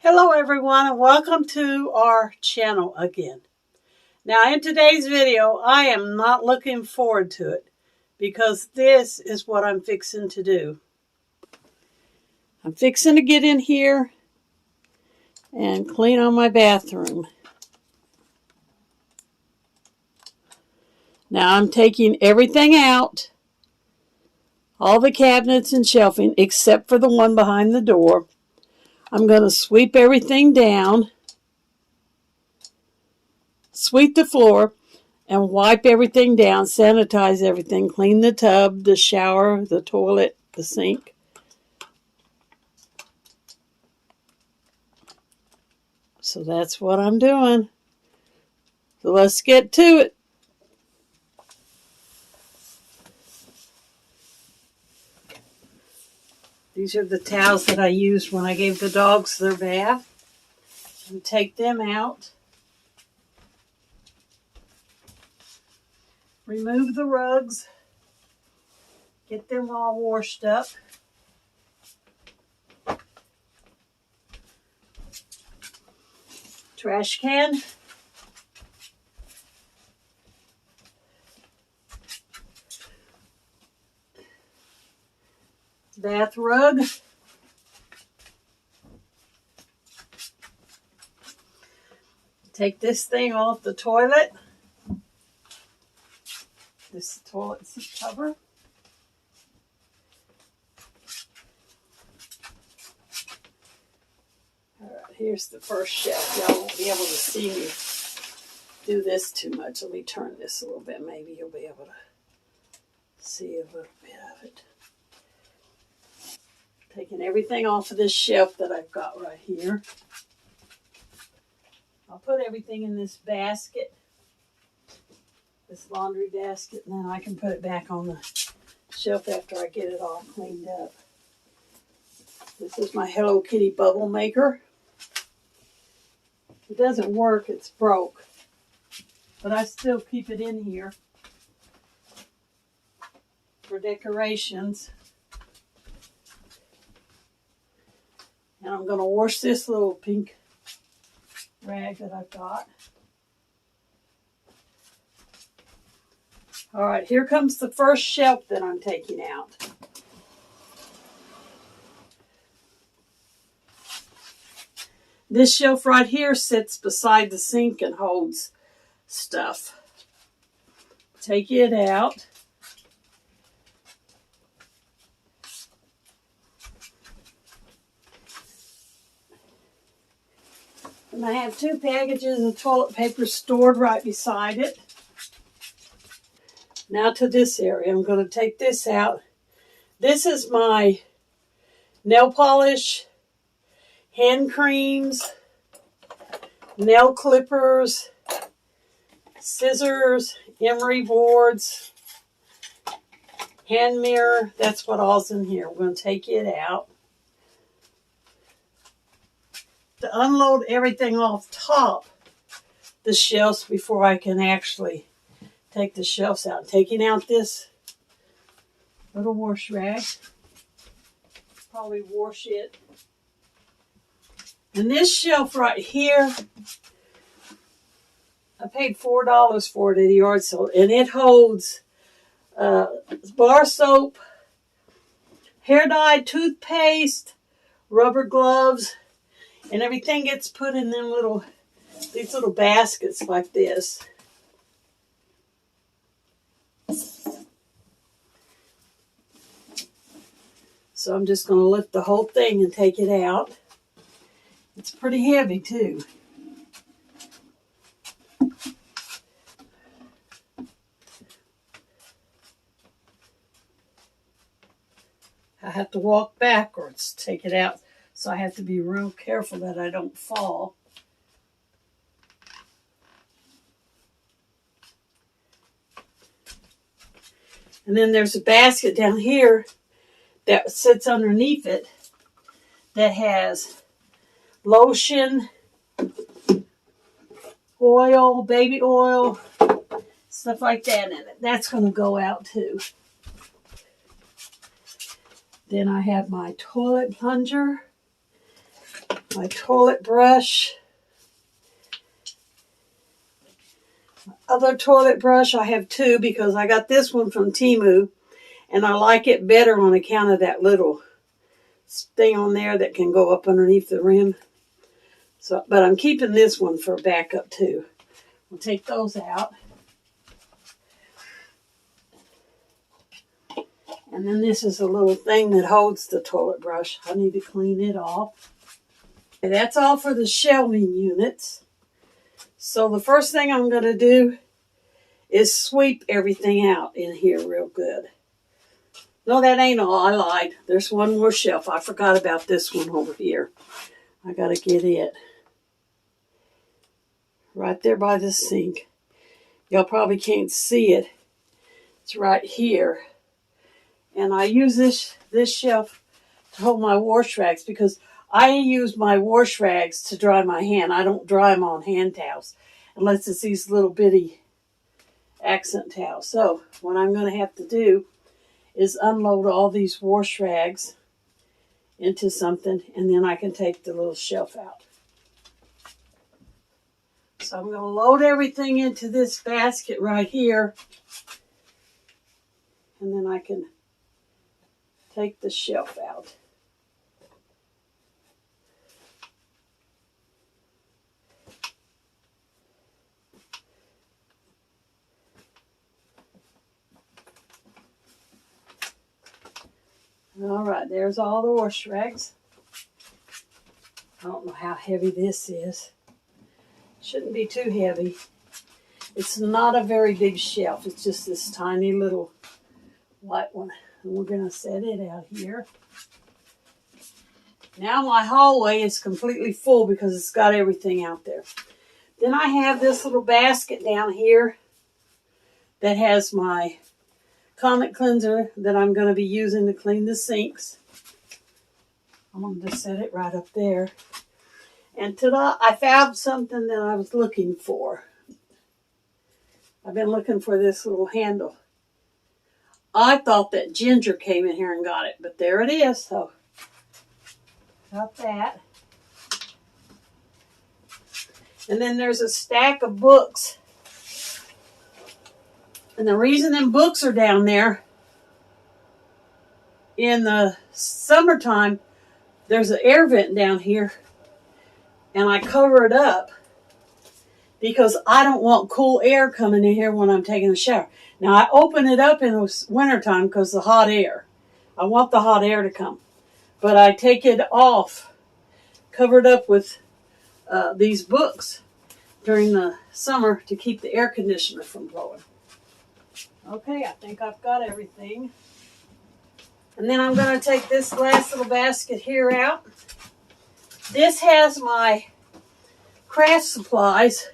Hello everyone and welcome to our channel again. Now in today's video I am not looking forward to it because this is what I'm fixing to do. I'm fixing to get in here and clean on my bathroom. Now I'm taking everything out, all the cabinets and shelving except for the one behind the door. I'm going to sweep everything down, sweep the floor, and wipe everything down, sanitize everything, clean the tub, the shower, the toilet, the sink. So that's what I'm doing. So let's get to it. These are the towels that I used when I gave the dogs their bath. And take them out. Remove the rugs. Get them all washed up. Trash can. Bath rug. Take this thing off the toilet. This toilet seat cover. Alright, here's the first shelf. Y'all won't be able to see me do this too much. Let me turn this a little bit. Maybe you'll be able to see a little bit of it. Taking everything off of this shelf that I've got right here. I'll put everything in this basket, this laundry basket, and then I can put it back on the shelf after I get it all cleaned up. This is my Hello Kitty bubble maker. It doesn't work, it's broke, but I still keep it in here for decorations. And I'm going to wash this little pink rag that I've got. All right, here comes the first shelf that I'm taking out. This shelf right here sits beside the sink and holds stuff. Take it out. And I have 2 packages of toilet paper stored right beside it. Now to this area. I'm going to take this out. This is my nail polish, hand creams, nail clippers, scissors, emery boards, hand mirror. That's what all's in here. We're going to take it out. To unload everything off top the shelves before I can actually take the shelves out. Taking out this little wash rag. Probably wash it. And this shelf right here, I paid $4 for it at a yard sale, and it holds bar soap, hair dye, toothpaste, rubber gloves, and everything gets put in these little baskets like this. So I'm just going to lift the whole thing and take it out. It's pretty heavy too. I have to walk backwards to take it out, so I have to be real careful that I don't fall. And then there's a basket down here that sits underneath it that has lotion, oil, baby oil, stuff like that in it. That's going to go out too. Then I have my toilet plunger. My toilet brush. Other toilet brush, I have two because I got this one from Temu, and I like it better on account of that little thing on there that can go up underneath the rim. So, but I'm keeping this one for backup too. We'll take those out. And then this is a little thing that holds the toilet brush. I need to clean it off. Okay, that's all for the shelving units. So the first thing I'm going to do is sweep everything out in here real good. No, that ain't all. I lied. There's one more shelf. I forgot about this one over here. I got to get it. Right there by the sink. Y'all probably can't see it. It's right here. And I use this shelf to hold my wash rags because I use my wash rags to dry my hand. I don't dry them on hand towels unless it's these little bitty accent towels. So what I'm going to have to do is unload all these wash rags into something, and then I can take the little shelf out. So I'm going to load everything into this basket right here, and then I can take the shelf out. All right, there's all the wash rags. I don't know how heavy this is. Shouldn't be too heavy. It's not a very big shelf. It's just this tiny little white one. And we're going to set it out here. Now my hallway is completely full because it's got everything out there. Then I have this little basket down here that has my Comet cleanser that I'm going to be using to clean the sinks. I'm going to just set it right up there. And ta-da, I found something that I was looking for. I've been looking for this little handle. I thought that Ginger came in here and got it, but there it is. So, got that. And then there's a stack of books. And the reason them books are down there, in the summertime, there's an air vent down here. And I cover it up because I don't want cool air coming in here when I'm taking a shower. Now, I open it up in the wintertime because of the hot air. I want the hot air to come. But I take it off, covered up with these books during the summer to keep the air conditioner from blowing. Okay, I think I've got everything. And then I'm going to take this last little basket here out. This has my craft supplies.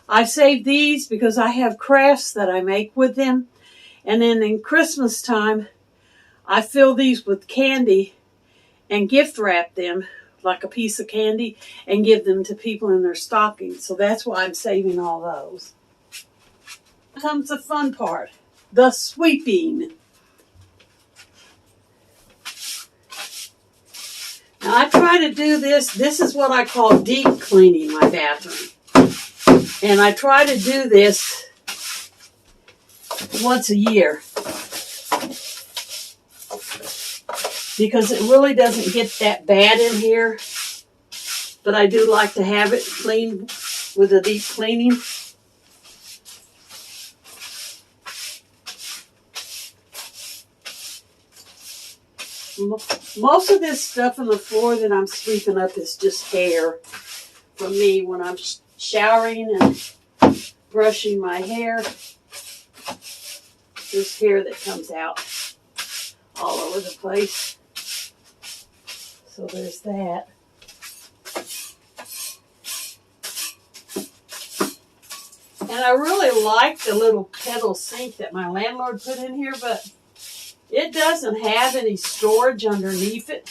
I saved these because I have crafts that I make with them. And then in Christmas time, I fill these with candy and gift wrap them like a piece of candy and give them to people in their stockings. So that's why I'm saving all those. Here comes the fun part, the sweeping. Now I try to do this. This is what I call deep cleaning my bathroom. And I try to do this once a year. Because it really doesn't get that bad in here. But I do like to have it clean with a deep cleaning. Most of this stuff on the floor that I'm sweeping up is just hair from me when I'm showering and brushing my hair. There's hair that comes out all over the place. So there's that. And I really like the little pedal sink that my landlord put in here, but it doesn't have any storage underneath it.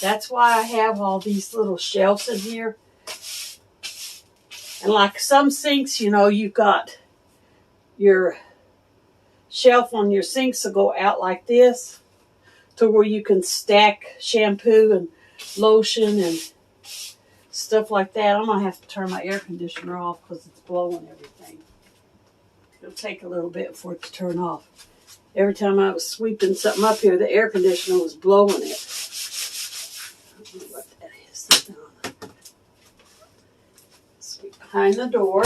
That's why I have all these little shelves in here. And like some sinks, you know, you've got your shelf on your sinks will go out like this to where you can stack shampoo and lotion and stuff like that. I'm going to have to turn my air conditioner off because it's blowing everything. It'll take a little bit for it to turn off. Every time I was sweeping something up here, the air conditioner was blowing it. I don't know what that is. Sweep behind the door.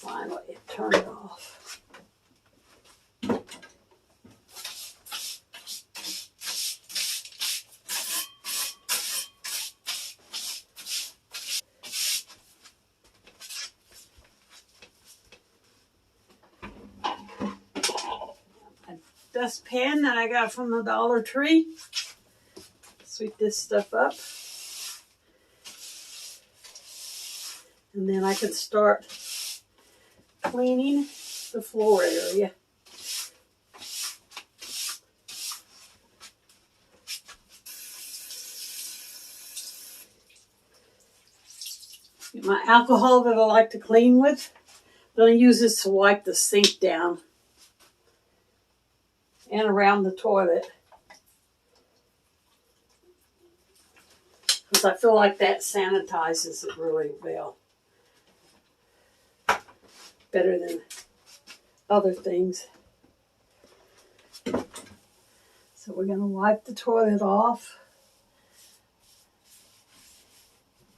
Finally, turn it off. Dustpan that I got from the Dollar Tree. Sweep this stuff up. And then I can start cleaning the floor area. Get my alcohol that I like to clean with. I'm going to use this to wipe the sink down and around the toilet, because I feel like that sanitizes it really well. Better than other things. So we're going to wipe the toilet off.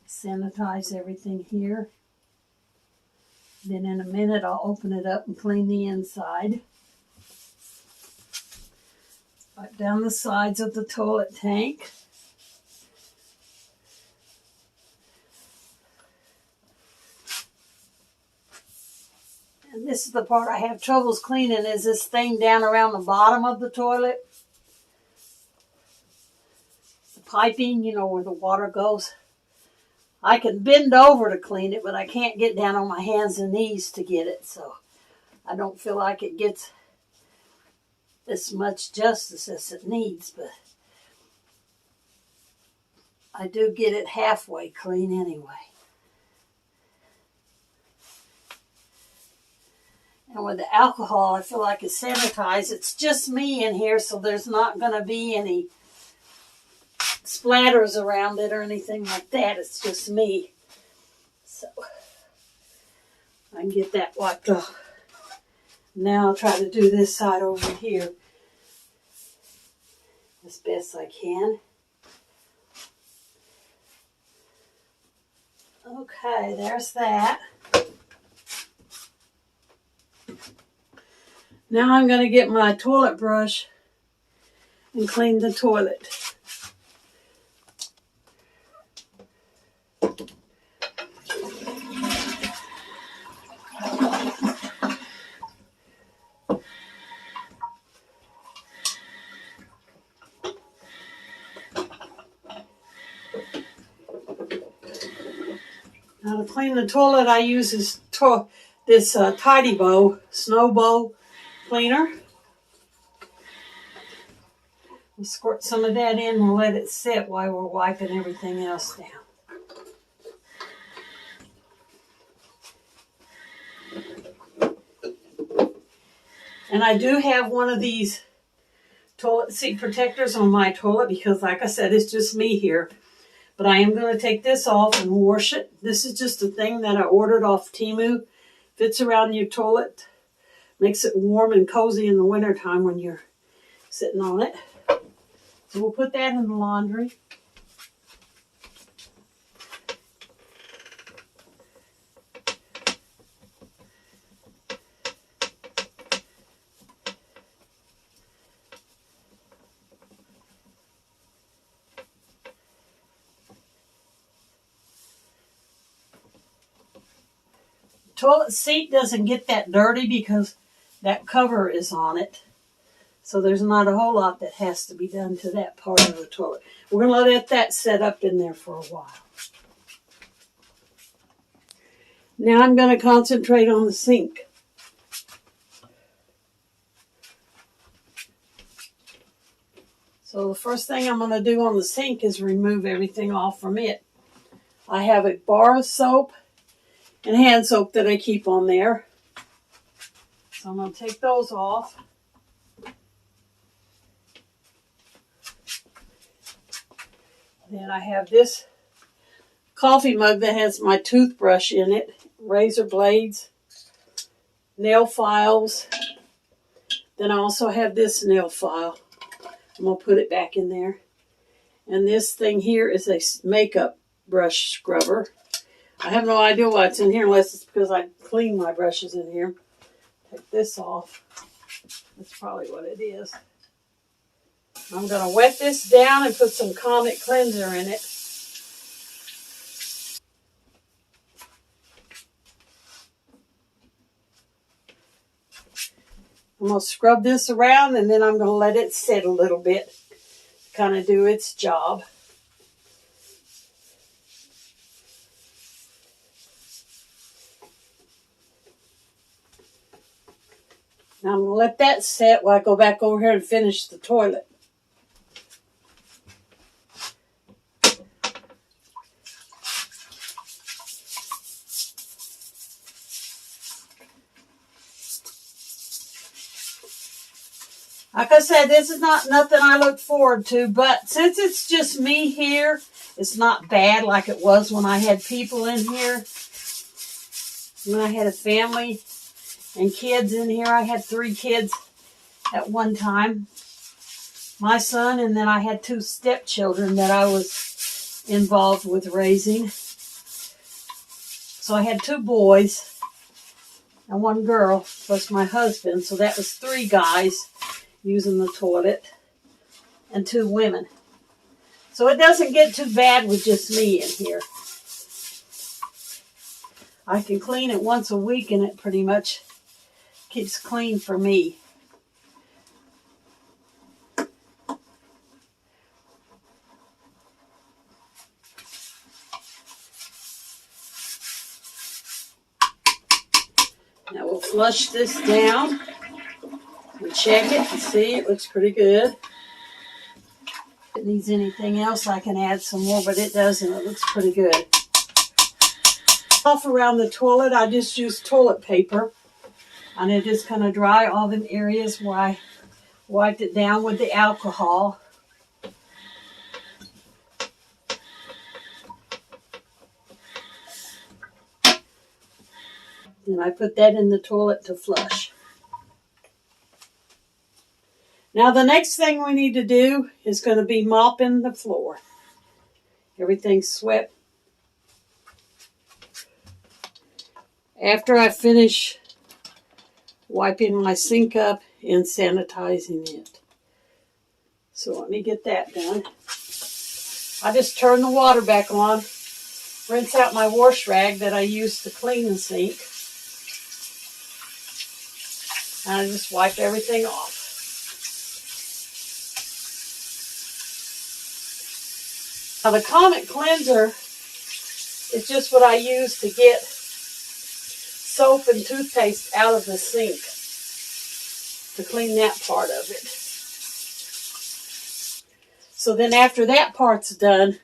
Sanitize everything here. Then in a minute I'll open it up and clean the inside. Wipe down the sides of the toilet tank. And this is the part I have troubles cleaning, is this thing down around the bottom of the toilet. The piping, you know, where the water goes. I can bend over to clean it, but I can't get down on my hands and knees to get it. So I don't feel like it gets as much justice as it needs, but I do get it halfway clean anyway. And with the alcohol, I feel like it's sanitized. It's just me in here, so there's not going to be any splatters around it or anything like that. It's just me. So I can get that wiped off. Now I'll try to do this side over here as best I can. Okay, there's that. Now I'm going to get my toilet brush and clean the toilet. Now to clean the toilet, I use this Tidy Bow Snow Bowl cleaner. We'll squirt some of that in. We'll let it sit while we're wiping everything else down. And I do have one of these toilet seat protectors on my toilet because, like I said, it's just me here. But I am going to take this off and wash it. This is just a thing that I ordered off Temu. Fits around your toilet. Makes it warm and cozy in the wintertime when you're sitting on it. So we'll put that in the laundry. Toilet seat doesn't get that dirty because that cover is on it. So there's not a whole lot that has to be done to that part of the toilet. We're going to let that set up in there for a while. Now I'm going to concentrate on the sink. So the first thing I'm going to do on the sink is remove everything off from it. I have a bar of soap and hand soap that I keep on there. So I'm going to take those off. Then I have this coffee mug that has my toothbrush in it, razor blades, nail files. Then I also have this nail file. I'm going to put it back in there. And this thing here is a makeup brush scrubber. I have no idea why it's in here unless it's because I clean my brushes in here. Take this off. That's probably what it is. I'm going to wet this down and put some Comet Cleanser in it. I'm going to scrub this around and then I'm going to let it sit a little bit, kind of do its job. Now I'm going to let that set while I go back over here and finish the toilet. Like I said, this is not nothing I look forward to, but since it's just me here, it's not bad like it was when I had people in here. When I had a family and kids in here, I had 3 kids at one time. My son, and then I had 2 stepchildren that I was involved with raising. So I had 2 boys and 1 girl, plus my husband. So that was 3 guys using the toilet and 2 women. So it doesn't get too bad with just me in here. I can clean it once a week and it pretty much keeps clean for me. Now we'll flush this down and check it and see. It looks pretty good. If it needs anything else, I can add some more, but it doesn't. It looks pretty good. Off around the toilet, I just use toilet paper. And it just kind of dry all them areas where I wiped it down with the alcohol. And I put that in the toilet to flush. Now the next thing we need to do is going to be mopping the floor. Everything's swept. After I finish wiping my sink up and sanitizing it. So let me get that done. I just turn the water back on, rinse out my wash rag that I use to clean the sink. And I just wipe everything off. Now the Comet Cleanser is just what I use to get soap and toothpaste out of the sink, to clean that part of it. So then after that part's done,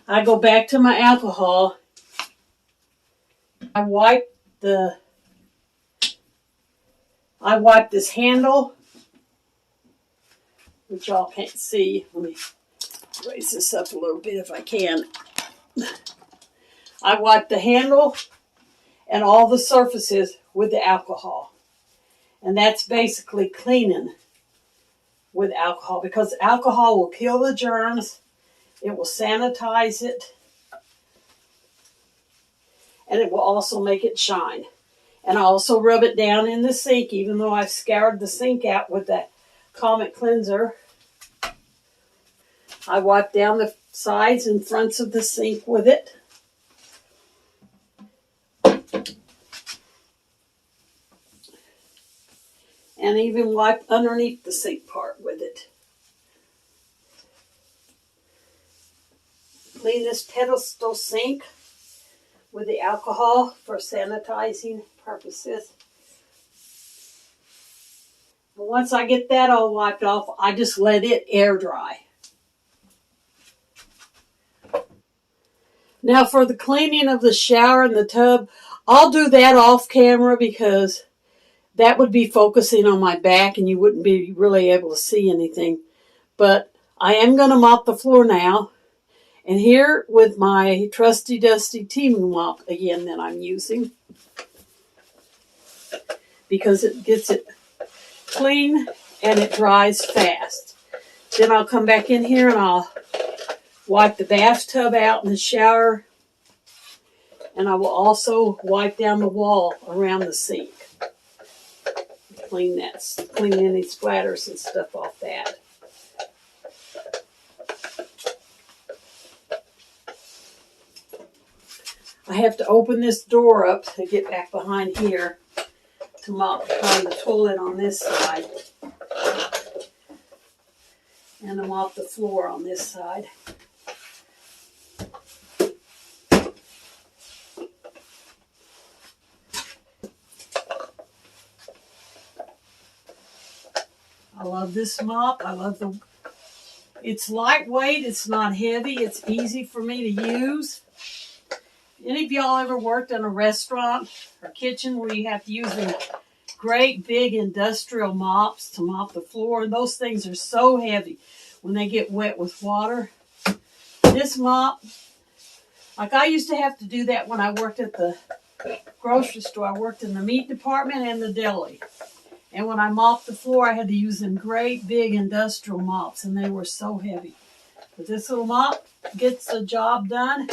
I go back to my alcohol. I wipe this handle, which y'all can't see. Let me raise this up a little bit if I can. I wipe the handle and all the surfaces with the alcohol. And that's basically cleaning with alcohol, because alcohol will kill the germs, it will sanitize it, and it will also make it shine. And I also rub it down in the sink, even though I've scoured the sink out with that Comet Cleanser. I wipe down the sides and fronts of the sink with it. And even wipe underneath the sink part with it. Clean this pedestal sink with the alcohol for sanitizing purposes. But once I get that all wiped off, I just let it air dry. Now for the cleaning of the shower and the tub, I'll do that off camera because that would be focusing on my back and you wouldn't be really able to see anything. But I am going to mop the floor now. And here with my trusty dusty Temu mop again that I'm using, because it gets it clean and it dries fast. Then I'll come back in here and I'll wipe the bathtub out and the shower. And I will also wipe down the wall around the sink. Clean any splatters and stuff off that. I have to open this door up to get back behind here to mop behind the toilet on this side. And to mop the floor on this side. I love this mop. It's lightweight, it's not heavy, it's easy for me to use. Any of y'all ever worked in a restaurant or kitchen where you have to use the great big industrial mops to mop the floor? And those things are so heavy when they get wet with water. This mop, like I used to have to do that when I worked at the grocery store. I worked in the meat department and the deli. And when I mopped the floor, I had to use them great big industrial mops, and they were so heavy. But this little mop gets the job done.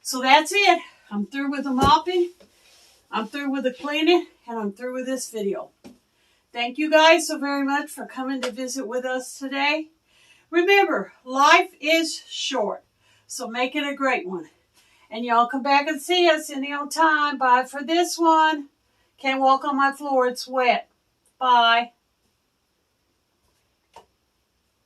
So that's it. I'm through with the mopping, I'm through with the cleaning, and I'm through with this video. Thank you guys so very much for coming to visit with us today. Remember, life is short, so make it a great one. And y'all come back and see us any old time. Bye for this one. Can't walk on my floor, it's wet. Bye.